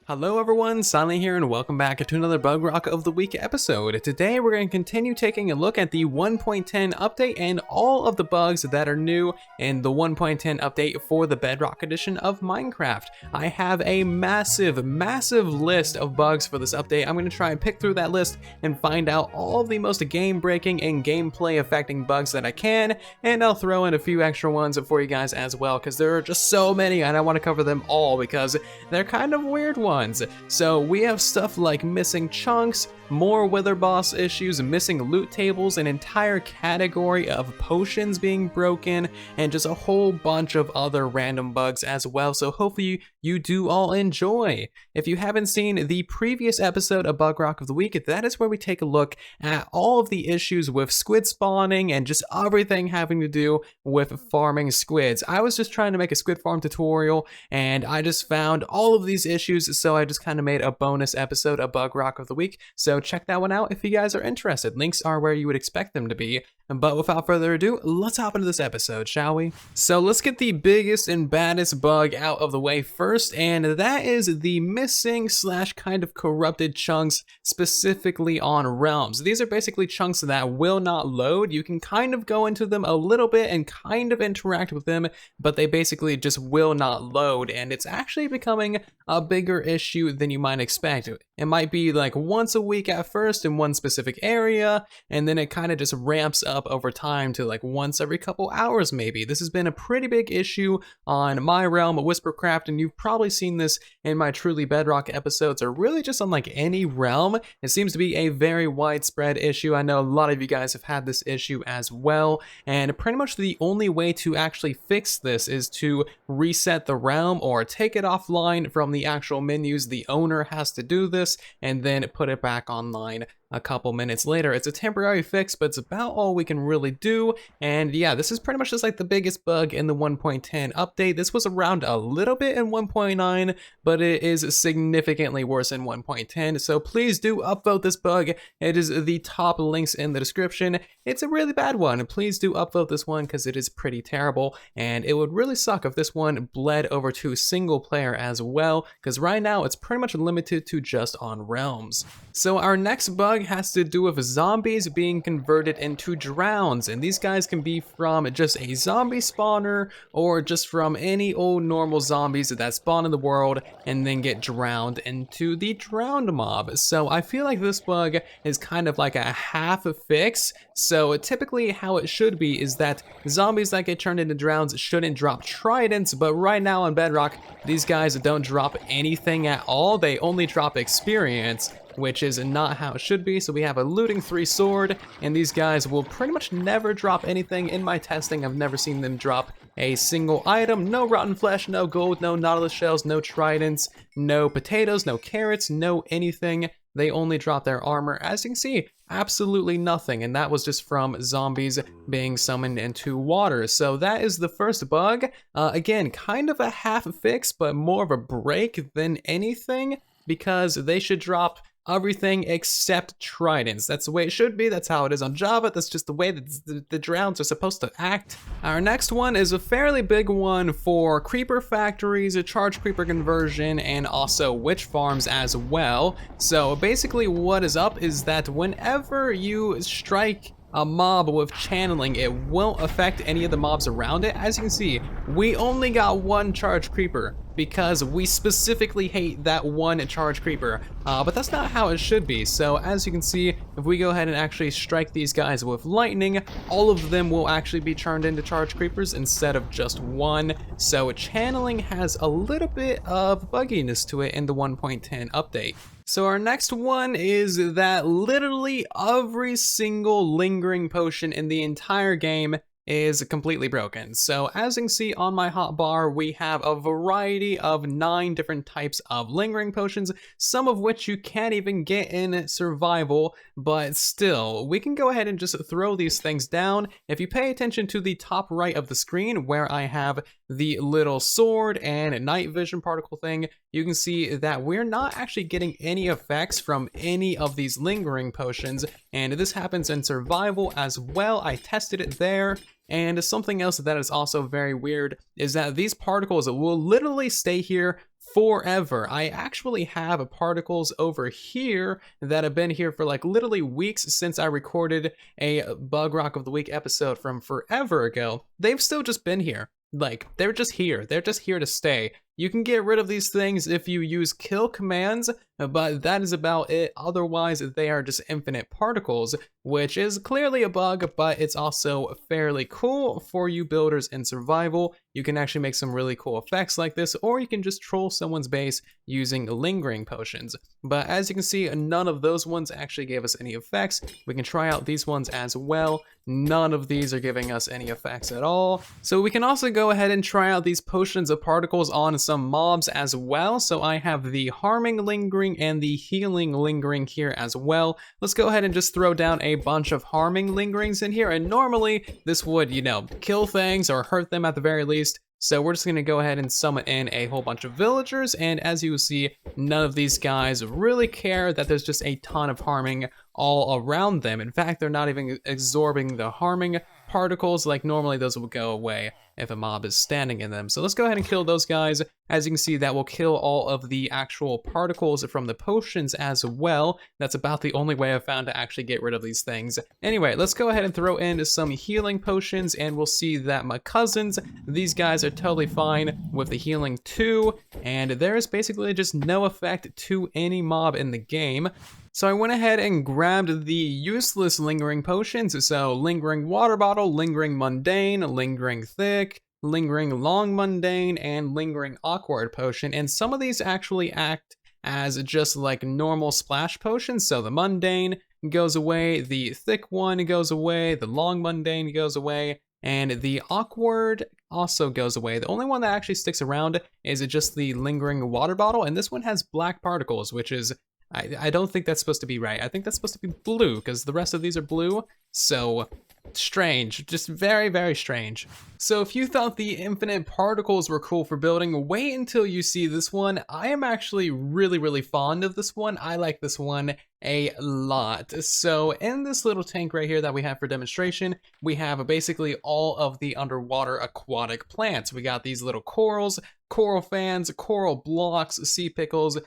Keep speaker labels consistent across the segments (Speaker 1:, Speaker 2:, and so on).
Speaker 1: Hello everyone, Silent here and welcome back to another Bugrock of the Week episode. Today we're going to continue taking a look at the 1.10 update and all of the bugs that are new in the 1.10 update for the Bedrock edition of Minecraft. I have a massive list of bugs for this update. I'm going to try and pick through that list and find out all of the most game-breaking and gameplay affecting bugs that I can, and I'll throw in a few extra ones for you guys as well because there are just so many and I want to cover them all because they're kind of weird ones. So we have stuff like missing chunks, more wither boss issues, missing loot tables, an entire category of potions being broken, and just a whole bunch of other random bugs as well. So hopefully you do all enjoy. If you haven't seen the previous episode of Bugrock of the Week, that is where we take a look at all of the issues with squid spawning and just everything having to do with farming squids. I was just trying to make a squid farm tutorial and I just found all of these issues, so I just kind of made a bonus episode of Bugrock of the Week. So check that one out if you guys are interested. Links are where you would expect them to be. But without further ado, let's hop into this episode, shall we? So let's get the biggest and baddest bug out of the way first, and that is the missing / kind of corrupted chunks, specifically on realms. These are basically chunks that will not load. You can kind of go into them a little bit and kind of interact with them, but they basically just will not load, and it's actually becoming a bigger issue than you might expect. It might be like once a week at first in one specific area, and then it kind of just ramps up over time to like once every couple hours maybe. This has been a pretty big issue on my realm, Whispercraft, and you've probably seen this in my Truly Bedrock episodes, or really just on like any realm. It seems to be a very widespread issue. I know a lot of you guys have had this issue as well, and pretty much the only way to actually fix this is to reset the realm or take it offline from the actual menus. The owner has to do this and then put it back online a couple minutes later. It's a temporary fix, but it's about all we can really do. And yeah, this is pretty much just like the biggest bug in the 1.10 update. This was around a little bit in 1.9, but it is significantly worse in 1.10. So please do upvote this bug. It is the top links in the description. It's a really bad one. Please do upvote this one because it is pretty terrible. And it would really suck if this one bled over to single player as well, because right now it's pretty much limited to just on realms. So our next bug has to do with zombies being converted into drowns, and these guys can be from just a zombie spawner or just from any old normal zombies that spawn in the world and then get drowned into the drowned mob. So I feel like this bug is kind of like a half fix. So typically how it should be is that zombies that get turned into drowns shouldn't drop tridents, but right now on Bedrock these guys don't drop anything at all. They only drop experience, which is not how it should be. So we have a looting 3 sword, and these guys will pretty much never drop anything. In my testing, I've never seen them drop a single item. No rotten flesh, no gold, no nautilus shells, no tridents, no potatoes, no carrots, no anything. They only drop their armor. As you can see, absolutely nothing, and that was just from zombies being summoned into water. So that is the first bug. Again, kind of a half fix, but more of a break than anything, because they should drop everything except tridents. That's the way it should be. That's how it is on Java. That's just the way that the drowns are supposed to act. Our next one is a fairly big one for creeper factories, a charge creeper conversion, and also witch farms as well. So basically what is up is that whenever you strike a mob with channeling, it won't affect any of the mobs around it. As you can see, we only got one charge creeper because we specifically hate that one charge creeper, but that's not how it should be. So as you can see, if we go ahead and actually strike these guys with lightning, all of them will actually be turned into charge creepers instead of just one. So channeling has a little bit of bugginess to it in the 1.10 update. So our next one is that literally every single lingering potion in the entire game is completely broken. So as you can see on my hotbar, we have a variety of 9 different types of lingering potions, some of which you can't even get in survival, but still, we can go ahead and just throw these things down. If you pay attention to the top right of the screen where I have the little sword and night vision particle thing, you can see that we're not actually getting any effects from any of these lingering potions, and this happens in survival as well. I tested it there. And something else that is also very weird is that these particles will literally stay here forever. I actually have particles over here that have been here for like literally weeks since I recorded a Bug Rock of the Week episode from forever ago. They've still just been here. Like, they're just here. They're just here to stay. You can get rid of these things if you use kill commands, but that is about it. Otherwise, they are just infinite particles, which is clearly a bug, but it's also fairly cool for you builders in survival. You can actually make some really cool effects like this, or you can just troll someone's base using lingering potions. But as you can see, none of those ones actually gave us any effects. We can try out these ones as well. None of these are giving us any effects at all. So we can also go ahead and try out these potions of particles on some mobs as well. So I have the harming lingering and the healing lingering here as well. Let's go ahead and just throw down a bunch of harming lingerings in here. And normally this would, you know, kill things or hurt them at the very least. So we're just gonna go ahead and summon in a whole bunch of villagers, and as you will see, none of these guys really care that there's just a ton of harming all around them. In fact, they're not even absorbing the harming particles. Like normally those will go away if a mob is standing in them. So let's go ahead and kill those guys. As you can see, that will kill all of the actual particles from the potions as well. That's about the only way I've found to actually get rid of these things. Anyway, let's go ahead and throw in some healing potions, and we'll see that my cousins, these guys are totally fine with the healing too, and there is basically just no effect to any mob in the game. So I went ahead and grabbed the useless lingering potions. So lingering water bottle, lingering mundane, lingering thick, lingering long mundane, and lingering awkward potion. And some of these actually act as just like normal splash potions. So the mundane goes away, the thick one goes away, the long mundane goes away, and the awkward also goes away. The only one that actually sticks around is just the lingering water bottle, and this one has black particles, which is I don't think that's supposed to be right. I think that's supposed to be blue because the rest of these are blue. So strange, just very, very strange. So if you thought the infinite particles were cool for building, wait until you see this one. I am actually really, really fond of this one. I like this one a lot. So in this little tank right here that we have for demonstration, we have basically all of the underwater aquatic plants. We got these little corals, coral fans, coral blocks, sea pickles,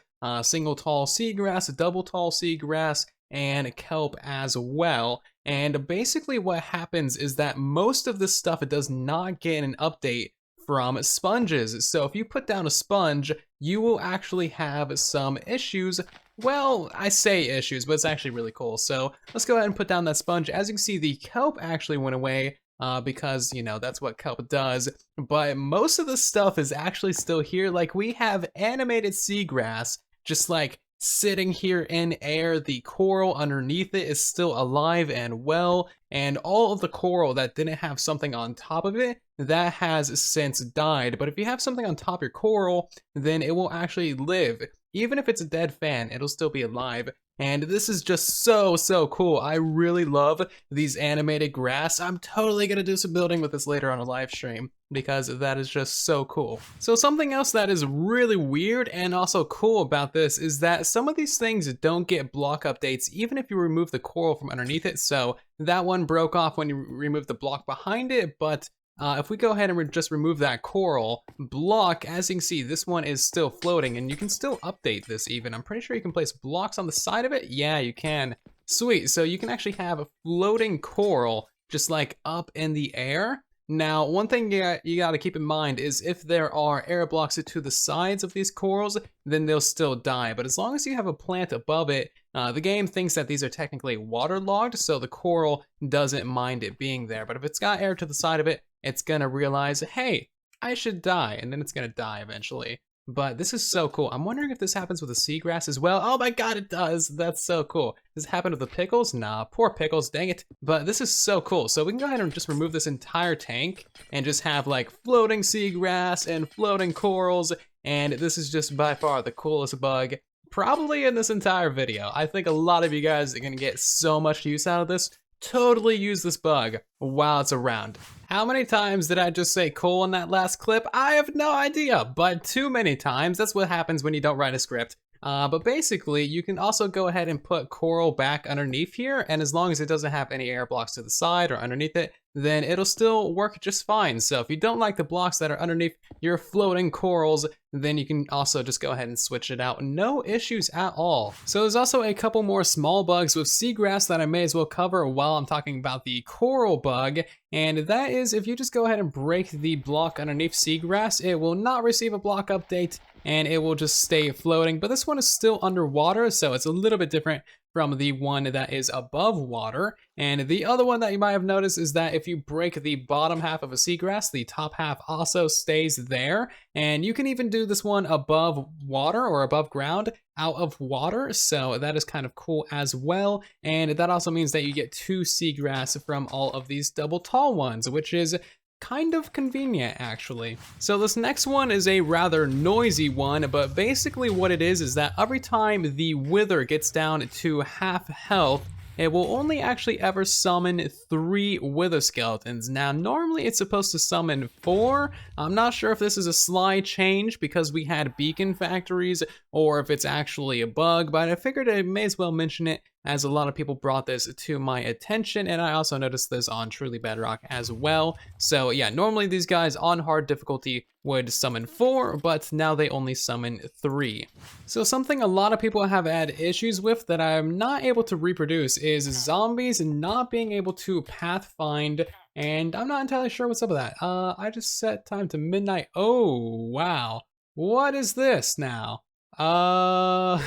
Speaker 1: single tall seagrass, double tall seagrass, and kelp as well. And basically what happens is that most of this stuff does not get an update from sponges. So if you put down a sponge, you will actually have some issues. Well, I say issues, but it's actually really cool. So let's go ahead and put down that sponge. As you can see, the kelp actually went away because, you know, that's what kelp does. But most of the stuff is actually still here. Like we have animated seagrass just like sitting here in air. The coral underneath it is still alive and well, and all of the coral that didn't have something on top of it, that has since died. But if you have something on top of your coral, then it will actually live. Even if it's a dead fan, it'll still be alive. And this is just so, so cool. I really love these animated grass. I'm totally gonna do some building with this later on a live stream because that is just so cool. So something else that is really weird and also cool about this is that some of these things don't get block updates even if you remove the coral from underneath it. So that one broke off when you remove the block behind it, but if we go ahead and just remove that coral block, as you can see, this one is still floating, and you can still update this even. I'm pretty sure you can place blocks on the side of it. Yeah, you can. Sweet, so you can actually have a floating coral just like up in the air. Now, one thing you gotta keep in mind is if there are air blocks to the sides of these corals, then they'll still die. But as long as you have a plant above it, the game thinks that these are technically waterlogged, so the coral doesn't mind it being there. But if it's got air to the side of it, it's gonna realize, hey, I should die, and then it's gonna die eventually. But this is so cool. I'm wondering if this happens with the seagrass as well. Oh my god, it does. That's so cool. Does it happen with the pickles? Nah, poor pickles, dang it. But this is so cool. So we can go ahead and just remove this entire tank and just have like floating seagrass and floating corals. And this is just by far the coolest bug probably in this entire video. I think a lot of you guys are gonna get so much use out of this. totally use this bug while it's around. How many times did I just say coal in that last clip? I have no idea, but too many times. That's what happens when you don't write a script. But basically, you can also go ahead and put coral back underneath here, and as long as it doesn't have any air blocks to the side or underneath it, then it'll still work just fine. So if you don't like the blocks that are underneath your floating corals, then you can also just go ahead and switch it out. No issues at all. So there's also a couple more small bugs with seagrass that I may as well cover while I'm talking about the coral bug, and that is if you just go ahead and break the block underneath seagrass, it will not receive a block update, and it will just stay floating. But this one is still underwater, so it's a little bit different from the one that is above water. And the other one that you might have noticed is that if you break the bottom half of a seagrass, the top half also stays there. And you can even do this one above water or above ground out of water, so that is kind of cool as well. And that also means that you get 2 seagrass from all of these double tall ones, which is kind of convenient actually. So this next one is a rather noisy one, but basically what it is that every time the wither gets down to half health, it will only actually ever summon 3 wither skeletons. Now normally it's supposed to summon 4. I'm not sure if this is a sly change because we had beacon factories or if it's actually a bug, but I figured I may as well mention it as a lot of people brought this to my attention, and I also noticed this on Truly Bedrock as well. So yeah, normally these guys on hard difficulty would summon 4, but now they only summon 3. So something a lot of people have had issues with that I'm not able to reproduce is zombies not being able to pathfind, and I'm not entirely sure what's up with that. I just set time to midnight. Oh, wow. What is this now? What?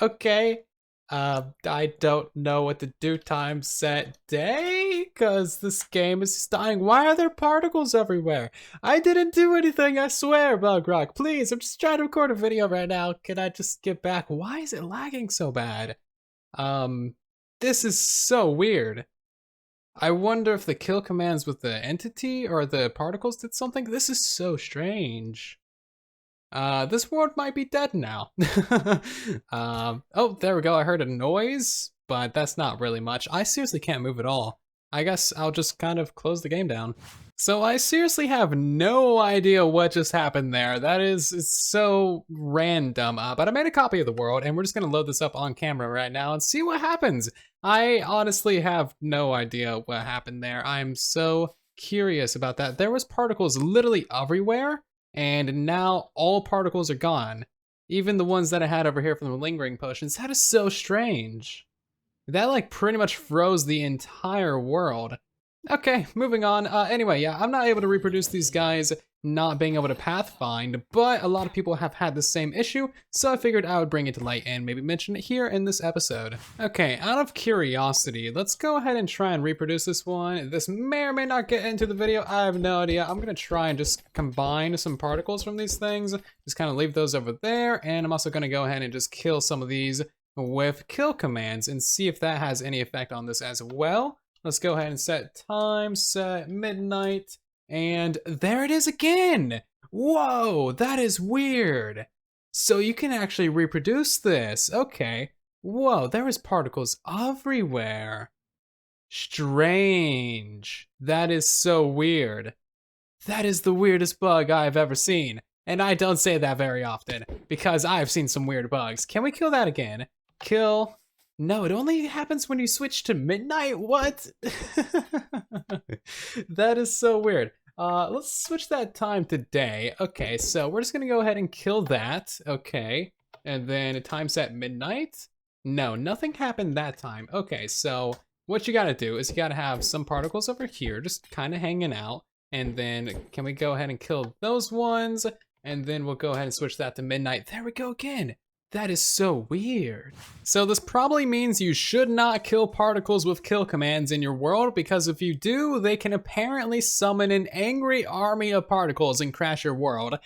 Speaker 1: Okay. I don't know what to do. Time set day, cause this game is dying. Why are there particles everywhere? I didn't do anything, I swear, Bugrock. Please, I'm just trying to record a video right now. Can I just get back? Why is it lagging so bad? This is so weird. I wonder if the kill commands with the entity or the particles did something. This is so strange. This world might be dead now. Oh, there we go. I heard a noise, but that's not really much. I seriously can't move at all. I guess I'll just kind of close the game down. So I seriously have no idea what just happened there. That is so random, but I made a copy of the world and we're just gonna load this up on camera right now and see what happens. I honestly have no idea what happened there. I'm so curious about that. There was particles literally everywhere, and now all particles are gone. Even the ones that I had over here from the lingering potions. That is so strange. That like pretty much froze the entire world. Okay, moving on. Anyway, yeah, I'm not able to reproduce these guys not being able to pathfind, but a lot of people have had the same issue, so I figured I would bring it to light and maybe mention it here in this episode. Okay, out of curiosity, let's go ahead and try and reproduce this one. This may or may not get into the video, I have no idea. I'm gonna try and just combine some particles from these things, just kind of leave those over there, and I'm also gonna go ahead and just kill some of these with kill commands and see if that has any effect on this as well. Let's go ahead and set time, set midnight, and there it is again! Whoa, that is weird. So you can actually reproduce this, okay. Whoa, there is particles everywhere. Strange. That is so weird. That is the weirdest bug I've ever seen. And I don't say that very often, because I've seen some weird bugs. Can we kill that again? Kill. No, it only happens when you switch to midnight? What? That is so weird. Let's switch that time to day. Okay, so we're just gonna go ahead and kill that. Okay, and then time set midnight? No, nothing happened that time. Okay, so what you gotta do is you gotta have some particles over here, just kind of hanging out. And then can we go ahead and kill those ones? And then we'll go ahead and switch that to midnight. There we go again. That is so weird. So this probably means you should not kill particles with kill commands in your world, because if you do, they can apparently summon an angry army of particles and crash your world.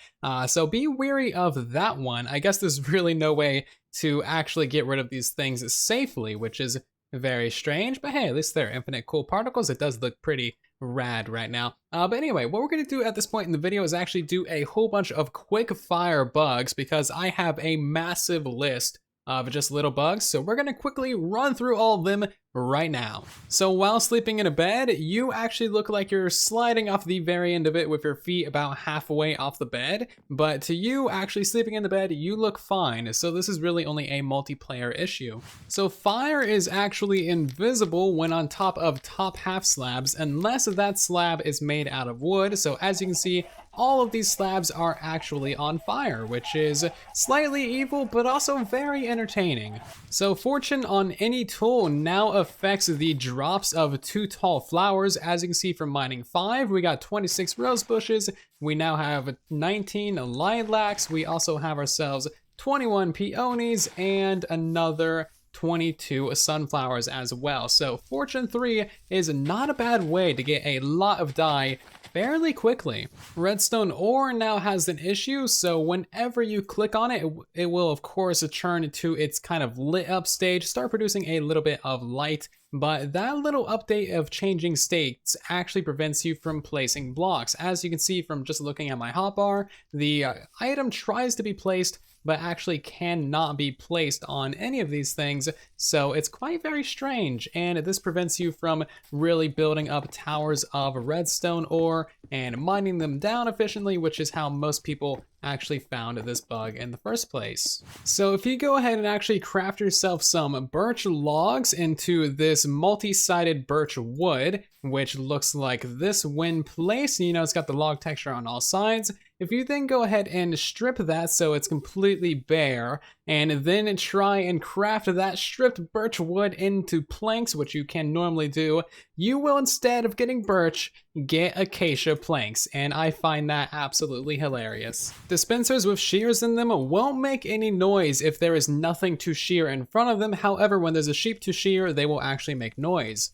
Speaker 1: So be wary of that one. I guess there's really no way to actually get rid of these things safely, which is very strange, but hey, at least they're infinite cool particles. It does look pretty rad right now. But anyway, what we're gonna do at this point in the video is actually do a whole bunch of quick fire bugs, because I have a massive list of just little bugs, so we're gonna quickly run through all of them right now. So while sleeping in a bed, you actually look like you're sliding off the very end of it with your feet about halfway off the bed, but to you actually sleeping in the bed, you look fine, so this is really only a multiplayer issue. So fire is actually invisible when on top of top half slabs unless that slab is made out of wood, so as you can see, all of these slabs are actually on fire, which is slightly evil but also very entertaining. So fortune on any tool now affects the drops of 2 tall flowers. As you can see from mining 5, we got 26 rose bushes, we now have 19 lilacs, we also have ourselves 21 peonies and another 22 sunflowers as well. So fortune 3 is not a bad way to get a lot of dye fairly quickly. Redstone ore now has an issue, so whenever you click on it, it will of course turn to its kind of lit up stage, start producing a little bit of light, but that little update of changing states actually prevents you from placing blocks. As you can see from just looking at my hotbar, the item tries to be placed but actually cannot be placed on any of these things, so it's quite very strange, and this prevents you from really building up towers of redstone ore and mining them down efficiently, which is how most people actually found this bug in the first place. So if you go ahead and actually craft yourself some birch logs into this multi-sided birch wood, which looks like this when placed, you know, it's got the log texture on all sides. If you then go ahead and strip that so it's completely bare, and then try and craft that stripped birch wood into planks, which you can normally do, you will, instead of getting birch, get acacia planks, and I find that absolutely hilarious. Dispensers with shears in them won't make any noise if there is nothing to shear in front of them. However, when there's a sheep to shear, they will actually make noise.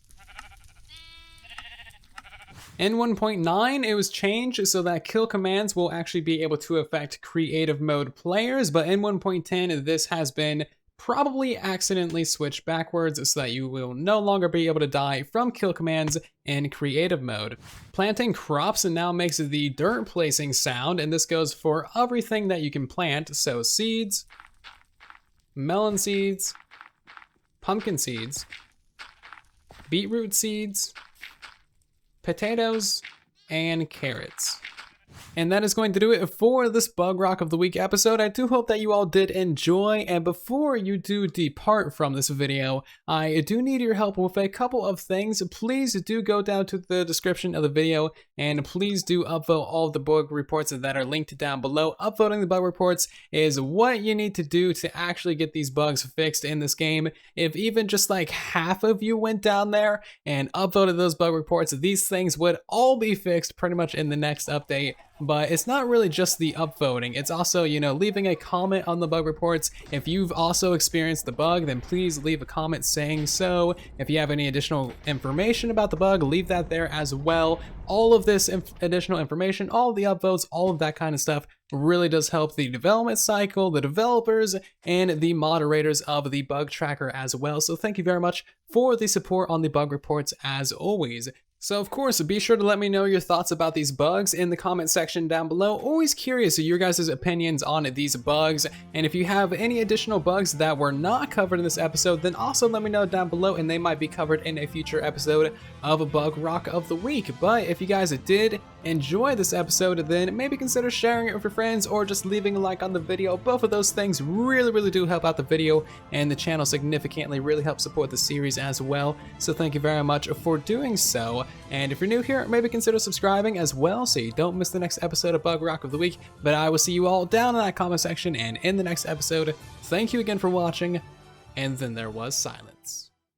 Speaker 1: In 1.9, it was changed so that kill commands will actually be able to affect creative mode players, but in 1.10, this has been probably accidentally switched backwards so that you will no longer be able to die from kill commands in creative mode. Planting crops now makes the dirt placing sound, and this goes for everything that you can plant, so seeds, melon seeds, pumpkin seeds, beetroot seeds, potatoes, and carrots. And that is going to do it for this Bug Rock of the Week episode. I do hope that you all did enjoy, and before you do depart from this video, I do need your help with a couple of things. Please do go down to the description of the video, and please do upvote all of the bug reports that are linked down below. Upvoting the bug reports is what you need to do to actually get these bugs fixed in this game. If even just like half of you went down there and upvoted those bug reports, these things would all be fixed pretty much in the next update. But it's not really just the upvoting, it's also, you know, leaving a comment on the bug reports. If you've also experienced the bug, then please leave a comment saying so. If you have any additional information about the bug, leave that there as well. All of this additional information, all of the upvotes, all of that kind of stuff really does help the development cycle, the developers, and the moderators of the bug tracker as well. So thank you very much for the support on the bug reports as always. So of course, be sure to let me know your thoughts about these bugs in the comment section down below. Always curious of your guys' opinions on these bugs, and if you have any additional bugs that were not covered in this episode, then also let me know down below and they might be covered in a future episode of a Bug Rock of the Week. But if you guys did enjoy this episode, then maybe consider sharing it with your friends or just leaving a like on the video. Both of those things really do help out the video and the channel significantly, really help support the series as well. So thank you very much for doing so. And if you're new here, maybe consider subscribing as well so you don't miss the next episode of Bug Rock of the Week. But I will see you all down in that comment section and in the next episode. Thank you again for watching, and then there was silence.